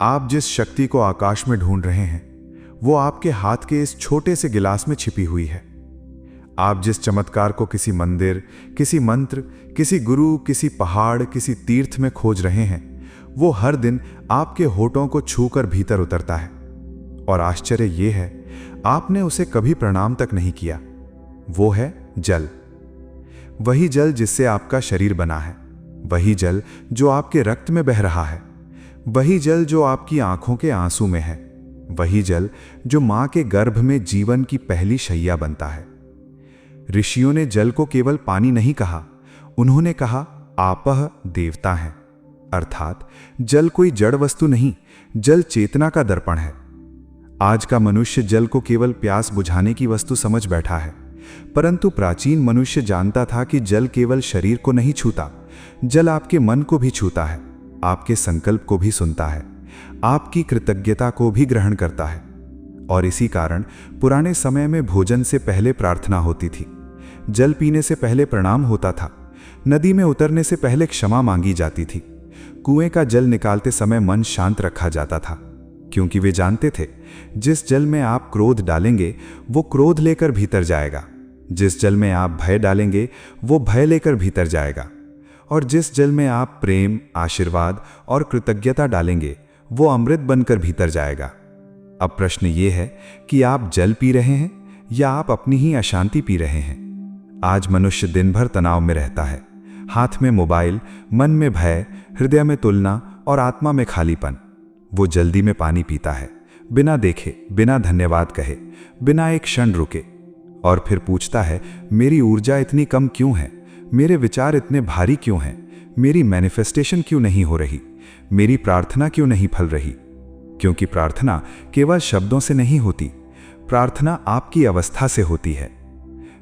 आप जिस शक्ति को आकाश में ढूंढ रहे हैं वो आपके हाथ के इस छोटे से गिलास में छिपी हुई है। आप जिस चमत्कार को किसी मंदिर, किसी मंत्र, किसी गुरु, किसी पहाड़, किसी तीर्थ में खोज रहे हैं, वो हर दिन आपके होठों को छूकर भीतर उतरता है। और आश्चर्य ये है, आपने उसे कभी प्रणाम तक नहीं किया। वो है जल। वही जल जिससे आपका शरीर बना है, वही जल जो आपके रक्त में बह रहा है, वही जल जो आपकी आंखों के आंसू में है, वही जल जो मां के गर्भ में जीवन की पहली शैया बनता है। ऋषियों ने जल को केवल पानी नहीं कहा, उन्होंने कहा आपह देवता है। अर्थात जल कोई जड़ वस्तु नहीं, जल चेतना का दर्पण है। आज का मनुष्य जल को केवल प्यास बुझाने की वस्तु समझ बैठा है, परंतु प्राचीन मनुष्य जानता था कि जल केवल शरीर को नहीं छूता, जल आपके मन को भी छूता है, आपके संकल्प को भी सुनता है, आपकी कृतज्ञता को भी ग्रहण करता है। और इसी कारण पुराने समय में भोजन से पहले प्रार्थना होती थी, जल पीने से पहले प्रणाम होता था, नदी में उतरने से पहले क्षमा मांगी जाती थी, कुएं का जल निकालते समय मन शांत रखा जाता था, क्योंकि वे जानते थे जिस जल में आप क्रोध डालेंगे वो क्रोध लेकर भीतर जाएगा, जिस जल में आप भय डालेंगे वो भय लेकर भीतर जाएगा, और जिस जल में आप प्रेम, आशीर्वाद और कृतज्ञता डालेंगे वो अमृत बनकर भीतर जाएगा। अब प्रश्न ये है कि आप जल पी रहे हैं या आप अपनी ही अशांति पी रहे हैं। आज मनुष्य दिन भर तनाव में रहता है, हाथ में मोबाइल, मन में भय, हृदय में तुलना और आत्मा में खालीपन। वो जल्दी में पानी पीता है, बिना देखे, बिना धन्यवाद कहे, बिना एक क्षण रुके, और फिर पूछता है मेरी ऊर्जा इतनी कम क्यों है, मेरे विचार इतने भारी क्यों हैं, मेरी मैनिफेस्टेशन क्यों नहीं हो रही, मेरी प्रार्थना क्यों नहीं फल रही। क्योंकि प्रार्थना केवल शब्दों से नहीं होती, प्रार्थना आपकी अवस्था से होती है।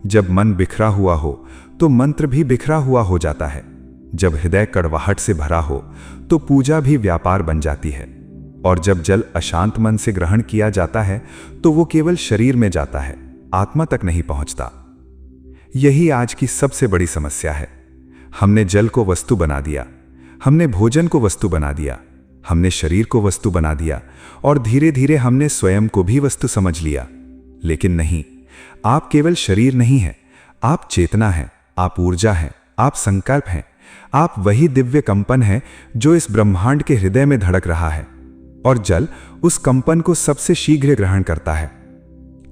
जब मन बिखरा हुआ हो तो मंत्र भी बिखरा हुआ हो जाता है, जब हृदय कड़वाहट से भरा हो तो पूजा भी व्यापार बन जाती है, और जब जल अशांत मन से ग्रहण किया जाता है तो वो केवल शरीर में जाता है, आत्मा तक नहीं पहुंचता। यही आज की सबसे बड़ी समस्या है। हमने जल को वस्तु बना दिया, हमने भोजन को वस्तु बना दिया, हमने शरीर को वस्तु बना दिया, और धीरे धीरे हमने स्वयं को भी वस्तु समझ लिया। लेकिन नहीं, आप केवल शरीर नहीं हैं, आप चेतना हैं, आप ऊर्जा हैं, आप संकल्प हैं, आप वही दिव्य कंपन हैं जो इस ब्रह्मांड के हृदय में धड़क रहा है, और जल उस कंपन को सबसे शीघ्र ग्रहण करता है।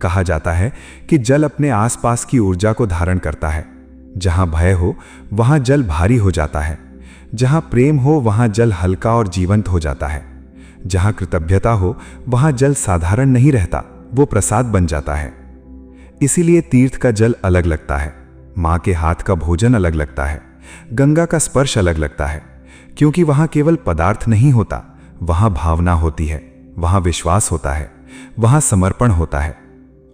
कहा जाता है कि जल अपने आसपास की ऊर्जा को धारण करता है। जहां भय हो वहां जल भारी हो जाता है, जहां प्रेम हो वहां जल हल्का और जीवंत हो जाता है, जहां कृतज्ञता हो वहां जल साधारण नहीं रहता, वो प्रसाद बन जाता है। इसीलिए तीर्थ का जल अलग लगता है, मां के हाथ का भोजन अलग लगता है, गंगा का स्पर्श अलग लगता है, क्योंकि वहां केवल पदार्थ नहीं होता, वहां भावना होती है, वहां विश्वास होता है, वहां समर्पण होता है,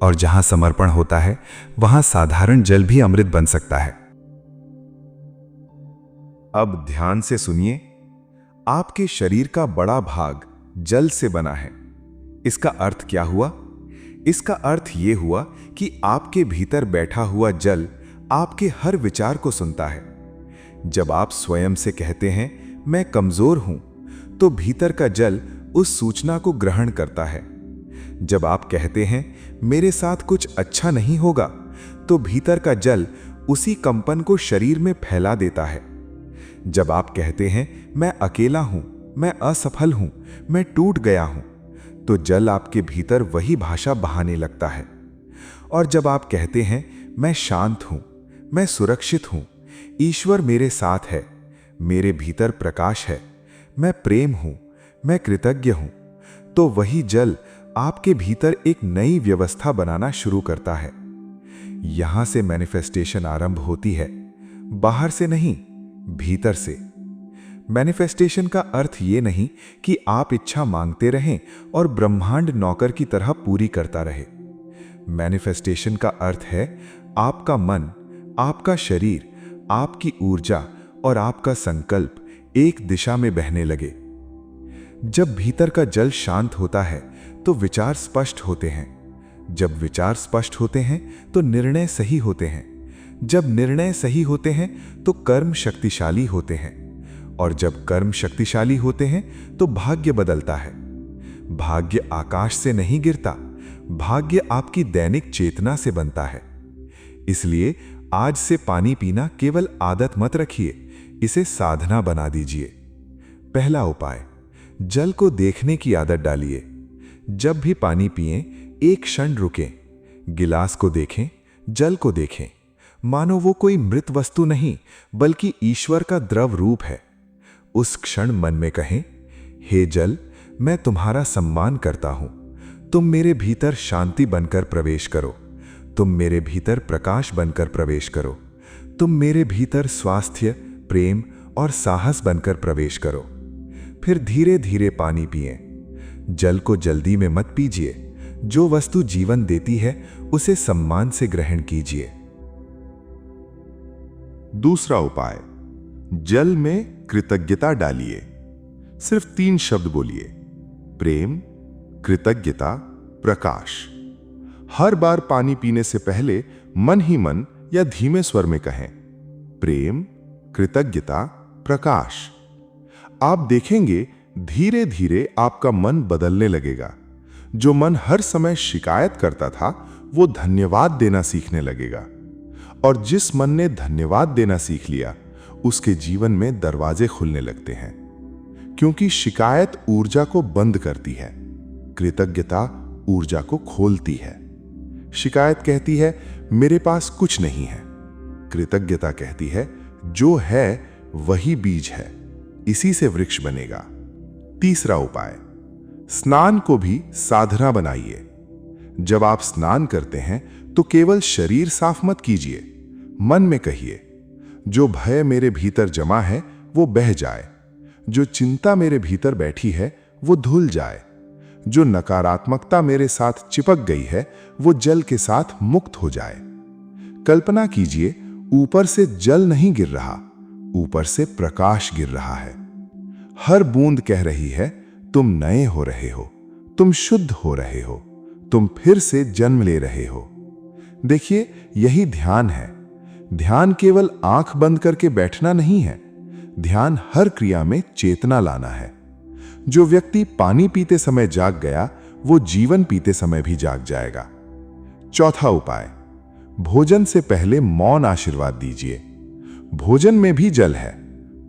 और जहां समर्पण होता है वहां साधारण जल भी अमृत बन सकता है। अब ध्यान से सुनिए, आपके शरीर का बड़ा भाग जल से बना है। इसका अर्थ क्या हुआ? इसका अर्थ यह हुआ कि आपके भीतर बैठा हुआ जल आपके हर विचार को सुनता है। जब आप स्वयं से कहते हैं मैं कमजोर हूं, तो भीतर का जल उस सूचना को ग्रहण करता है। जब आप कहते हैं मेरे साथ कुछ अच्छा नहीं होगा, तो भीतर का जल उसी कंपन को शरीर में फैला देता है। जब आप कहते हैं मैं अकेला हूं, मैं असफल हूं, मैं टूट गया हूं, तो जल आपके भीतर वही भाषा बहाने लगता है। और जब आप कहते हैं मैं शांत हूं, मैं सुरक्षित हूं, ईश्वर मेरे साथ है, मेरे भीतर प्रकाश है, मैं प्रेम हूं, मैं कृतज्ञ हूं, तो वही जल आपके भीतर एक नई व्यवस्था बनाना शुरू करता है। यहां से मैनिफेस्टेशन आरंभ होती है, बाहर से नहीं, भीतर से। मैनिफेस्टेशन का अर्थ ये नहीं कि आप इच्छा मांगते रहें और ब्रह्मांड नौकर की तरह पूरी करता रहे। मैनिफेस्टेशन का अर्थ है आपका मन, आपका शरीर, आपकी ऊर्जा और आपका संकल्प एक दिशा में बहने लगे। जब भीतर का जल शांत होता है तो विचार स्पष्ट होते हैं, जब विचार स्पष्ट होते हैं तो निर्णय सही होते हैं, जब निर्णय सही होते हैं तो कर्म शक्तिशाली होते हैं, और जब कर्म शक्तिशाली होते हैं तो भाग्य बदलता है। भाग्य आकाश से नहीं गिरता, भाग्य आपकी दैनिक चेतना से बनता है। इसलिए आज से पानी पीना केवल आदत मत रखिए, इसे साधना बना दीजिए। पहला उपाय, जल को देखने की आदत डालिए। जब भी पानी पिएं, एक क्षण रुकें, गिलास को देखें, जल को देखें, मानो वो कोई मृत वस्तु नहीं बल्कि ईश्वर का द्रव रूप है। उस क्षण मन में कहें, हे जल, मैं तुम्हारा सम्मान करता हूं। तुम मेरे भीतर शांति बनकर प्रवेश करो, तुम मेरे भीतर प्रकाश बनकर प्रवेश करो, तुम मेरे भीतर स्वास्थ्य, प्रेम और साहस बनकर प्रवेश करो। फिर धीरे धीरे पानी पिएं। जल को जल्दी में मत पीजिए, जो वस्तु जीवन देती है उसे सम्मान से ग्रहण कीजिए। दूसरा उपाय, जल में कृतज्ञता डालिए। सिर्फ 3 शब्द बोलिए, प्रेम, कृतज्ञता, प्रकाश। हर बार पानी पीने से पहले मन ही मन या धीमे स्वर में कहें, प्रेम, कृतज्ञता, प्रकाश। आप देखेंगे धीरे धीरे आपका मन बदलने लगेगा। जो मन हर समय शिकायत करता था वो धन्यवाद देना सीखने लगेगा, और जिस मन ने धन्यवाद देना सीख लिया उसके जीवन में दरवाजे खुलने लगते हैं। क्योंकि शिकायत ऊर्जा को बंद करती है, कृतज्ञता ऊर्जा को खोलती है। शिकायत कहती है मेरे पास कुछ नहीं है, कृतज्ञता कहती है जो है वही बीज है, इसी से वृक्ष बनेगा। तीसरा उपाय, स्नान को भी साधना बनाइए। जब आप स्नान करते हैं तो केवल शरीर साफ मत कीजिए, मन में कहिए, जो भय मेरे भीतर जमा है वो बह जाए, जो चिंता मेरे भीतर बैठी है वो धुल जाए, जो नकारात्मकता मेरे साथ चिपक गई है वो जल के साथ मुक्त हो जाए। कल्पना कीजिए ऊपर से जल नहीं गिर रहा, ऊपर से प्रकाश गिर रहा है। हर बूंद कह रही है तुम नए हो रहे हो, तुम शुद्ध हो रहे हो, तुम फिर से जन्म ले रहे हो। देखिए, यही ध्यान है। ध्यान केवल आंख बंद करके बैठना नहीं है, ध्यान हर क्रिया में चेतना लाना है। जो व्यक्ति पानी पीते समय जाग गया वो जीवन पीते समय भी जाग जाएगा। चौथा उपाय, भोजन से पहले मौन आशीर्वाद दीजिए। भोजन में भी जल है,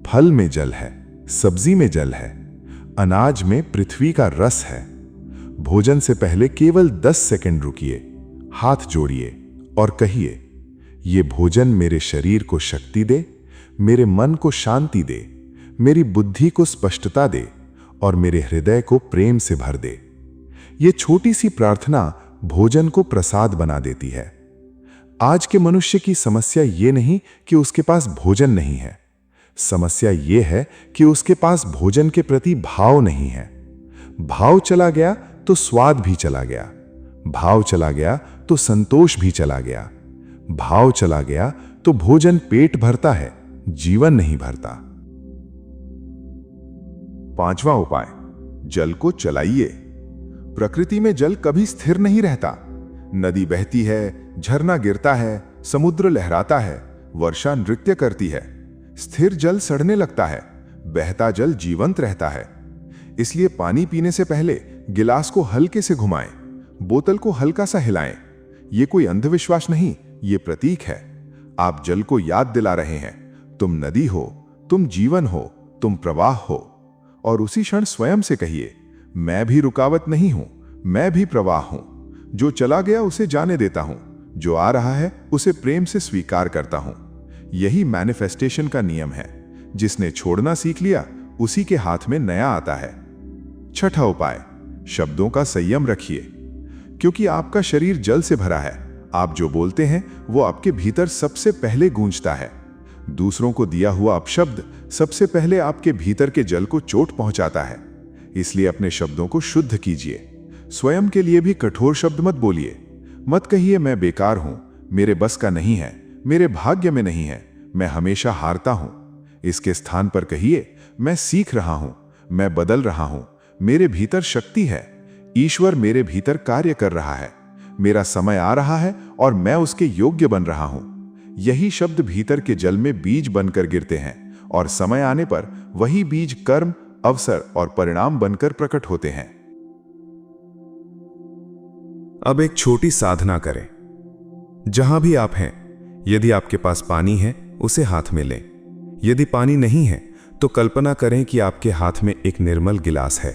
फल में जल है, सब्जी में जल है, अनाज में पृथ्वी का रस है। भोजन से पहले केवल 10 सेकंड रुकिए, हाथ जोड़िए और कहिए, ये भोजन मेरे शरीर को शक्ति दे, मेरे मन को शांति दे, मेरी बुद्धि को स्पष्टता दे और मेरे हृदय को प्रेम से भर दे। ये छोटी सी प्रार्थना भोजन को प्रसाद बना देती है। आज के मनुष्य की समस्या ये नहीं कि उसके पास भोजन नहीं है, समस्या ये है कि उसके पास भोजन के प्रति भाव नहीं है। भाव चला गया तो स्वाद भी चला गया, भाव चला गया तो संतोष भी चला गया, भाव चला गया तो भोजन पेट भरता है, जीवन नहीं भरता। पांचवा उपाय, जल को चलाइए। प्रकृति में जल कभी स्थिर नहीं रहता। नदी बहती है, झरना गिरता है, समुद्र लहराता है, वर्षा नृत्य करती है। स्थिर जल सड़ने लगता है, बहता जल जीवंत रहता है। इसलिए पानी पीने से पहले गिलास को हल्के से घुमाएं, बोतल को हल्का सा हिलाएं। ये कोई अंधविश्वास नहीं, ये प्रतीक है। आप जल को याद दिला रहे हैं, तुम नदी हो, तुम जीवन हो, तुम प्रवाह हो। और उसी क्षण स्वयं से कहिए, मैं भी रुकावट नहीं हूं, मैं भी प्रवाह हूं। जो चला गया उसे जाने देता हूं, जो आ रहा है उसे प्रेम से स्वीकार करता हूं। यही मैनिफेस्टेशन का नियम है। जिसने छोड़ना सीख लिया उसी के हाथ में नया आता है। छठा उपाय, शब्दों का संयम रखिए। क्योंकि आपका शरीर जल से भरा है, आप जो बोलते हैं वो आपके भीतर सबसे पहले गूंजता है। दूसरों को दिया हुआ अपशब्द सबसे पहले आपके भीतर के जल को चोट पहुंचाता है। इसलिए अपने शब्दों को शुद्ध कीजिए। स्वयं के लिए भी कठोर शब्द मत बोलिए। मत कहिए मैं बेकार हूं, मेरे बस का नहीं है, मेरे भाग्य में नहीं है, मैं हमेशा हारता हूं। इसके स्थान पर कहिए मैं सीख रहा हूं, मैं बदल रहा हूं, मेरे भीतर शक्ति है, ईश्वर मेरे भीतर कार्य कर रहा है, मेरा समय आ रहा है और मैं उसके योग्य बन रहा हूं। यही शब्द भीतर के जल में बीज बनकर गिरते हैं और समय आने पर वही बीज कर्म, अवसर और परिणाम बनकर प्रकट होते हैं। अब एक छोटी साधना करें। जहां भी आप हैं, यदि आपके पास पानी है उसे हाथ में लें। यदि पानी नहीं है तो कल्पना करें कि आपके हाथ में एक निर्मल गिलास है।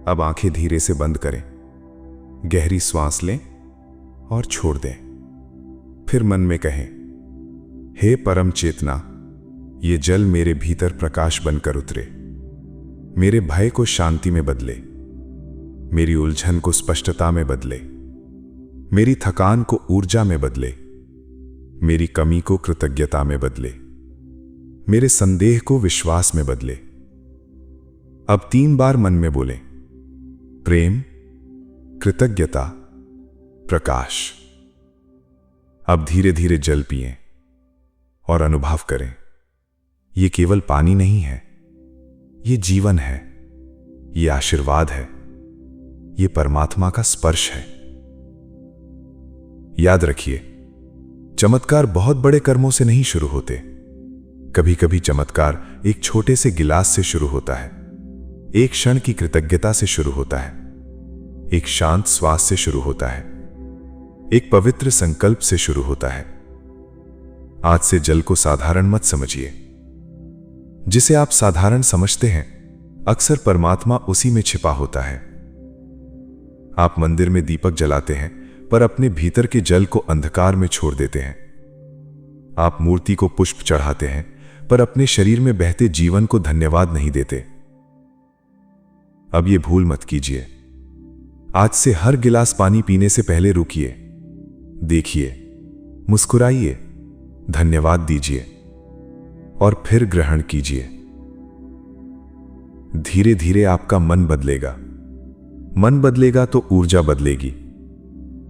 अब आंखें धीरे से बंद करें, गहरी श्वास लें और छोड़ दें। फिर मन में कहें, हे परम चेतना, ये जल मेरे भीतर प्रकाश बनकर उतरे, मेरे भय को शांति में बदले, मेरी उलझन को स्पष्टता में बदले, मेरी थकान को ऊर्जा में बदले, मेरी कमी को कृतज्ञता में बदले, मेरे संदेह को विश्वास में बदले। अब 3 बार मन में बोलें, प्रेम, कृतज्ञता, प्रकाश। अब धीरे धीरे जल पिएं और अनुभव करें, ये केवल पानी नहीं है, ये जीवन है, ये आशीर्वाद है, ये परमात्मा का स्पर्श है। याद रखिए, चमत्कार बहुत बड़े कर्मों से नहीं शुरू होते। कभी कभी चमत्कार एक छोटे से गिलास से शुरू होता है, एक क्षण की कृतज्ञता से शुरू होता है, एक शांत श्वास से शुरू होता है, एक पवित्र संकल्प से शुरू होता है। आज से जल को साधारण मत समझिए। जिसे आप साधारण समझते हैं, अक्सर परमात्मा उसी में छिपा होता है। आप मंदिर में दीपक जलाते हैं पर अपने भीतर के जल को अंधकार में छोड़ देते हैं। आप मूर्ति को पुष्प चढ़ाते हैं पर अपने शरीर में बहते जीवन को धन्यवाद नहीं देते। अब ये भूल मत कीजिए। आज से हर गिलास पानी पीने से पहले रुकिए, देखिए, मुस्कुराइए, धन्यवाद दीजिए और फिर ग्रहण कीजिए। धीरे धीरे आपका मन बदलेगा। मन बदलेगा तो ऊर्जा बदलेगी,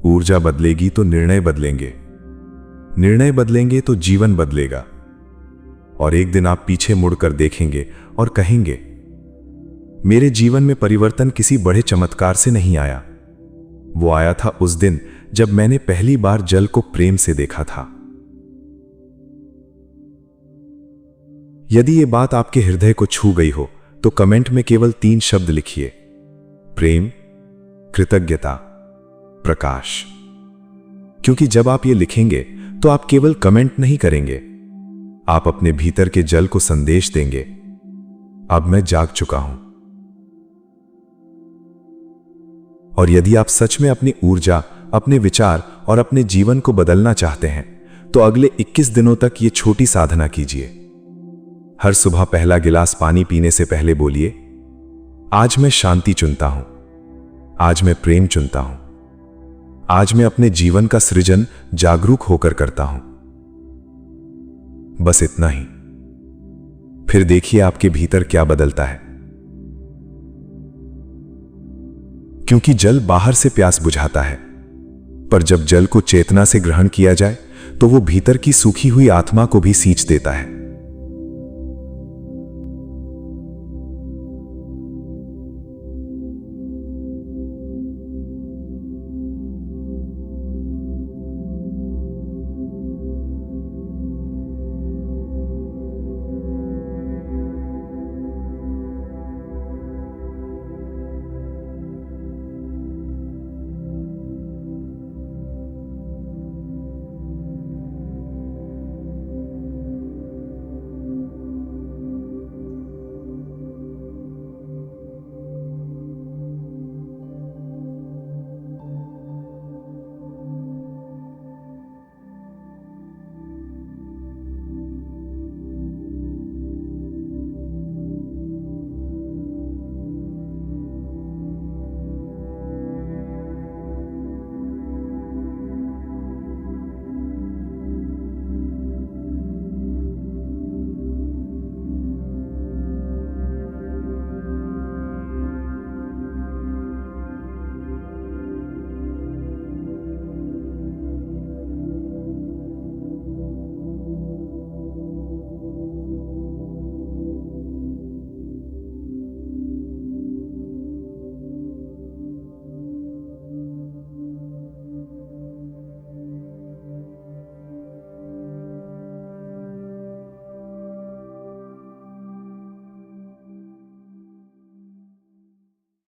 ऊर्जा बदलेगी तो निर्णय बदलेंगे, निर्णय बदलेंगे तो जीवन बदलेगा। और एक दिन आप पीछे मुड़कर देखेंगे और कहेंगे, मेरे जीवन में परिवर्तन किसी बड़े चमत्कार से नहीं आया, वो आया था उस दिन जब मैंने पहली बार जल को प्रेम से देखा था। यदि ये बात आपके हृदय को छू गई हो तो कमेंट में केवल 3 शब्द लिखिए, प्रेम, कृतज्ञता, प्रकाश। क्योंकि जब आप ये लिखेंगे तो आप केवल कमेंट नहीं करेंगे, आप अपने भीतर के जल को संदेश देंगे, अब मैं जाग चुका हूं। और यदि आप सच में अपनी ऊर्जा, अपने विचार और अपने जीवन को बदलना चाहते हैं तो अगले 21 दिनों तक ये छोटी साधना कीजिए। हर सुबह पहला गिलास पानी पीने से पहले बोलिए, आज मैं शांति चुनता हूं, आज मैं प्रेम चुनता हूं, आज मैं अपने जीवन का सृजन जागरूक होकर करता हूं। बस इतना ही। फिर देखिए आपके भीतर क्या बदलता है। क्योंकि जल बाहर से प्यास बुझाता है, पर जब जल को चेतना से ग्रहण किया जाए तो वो भीतर की सूखी हुई आत्मा को भी सींच देता है।